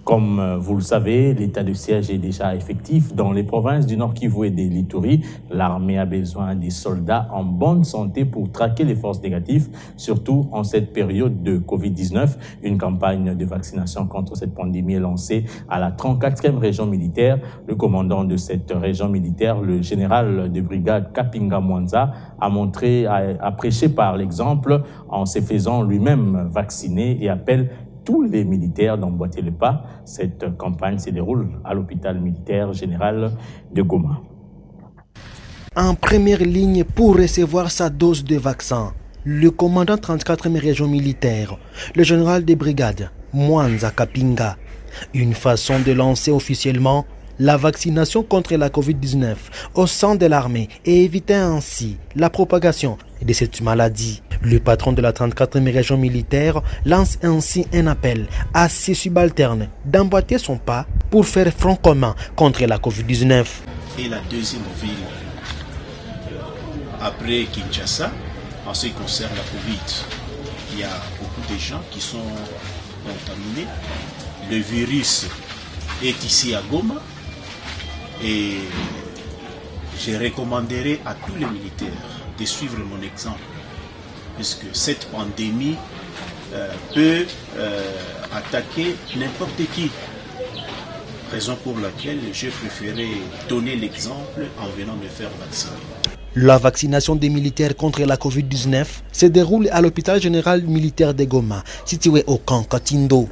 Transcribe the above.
Comme vous le savez, l'état de siège est déjà effectif dans les provinces du Nord Kivu et de l'Ituri. L'armée a besoin des soldats en bonne santé pour traquer les forces négatives, surtout en cette période de Covid-19. Une campagne de vaccination contre cette pandémie est lancée à la 34e région militaire. Le commandant de cette région militaire, le général de brigade Kapinga Mwanza, a prêché par l'exemple en se faisant lui-même vacciner et appelle tous les militaires d'emboîter le pas. Cette campagne se déroule à l'hôpital militaire général de Goma. En première ligne pour recevoir sa dose de vaccin, le commandant 34e région militaire, le général de brigade Mwanza Kapinga. Une façon de lancer officiellement la vaccination contre la Covid-19 au sein de l'armée et éviter ainsi la propagation de cette maladie. Le patron de la 34e région militaire lance ainsi un appel à ses subalternes d'emboîter son pas pour faire front commun contre la Covid-19. Et la deuxième ville après Kinshasa, en ce qui concerne la Covid, il y a beaucoup de gens qui sont contaminés. Le virus est ici à Goma et je recommanderais à tous les militaires de suivre mon exemple, puisque cette pandémie peut attaquer n'importe qui. Raison pour laquelle j'ai préféré donner l'exemple en venant me faire vacciner. La vaccination des militaires contre la Covid-19 se déroule à l'hôpital général militaire de Goma, situé au camp Katindo.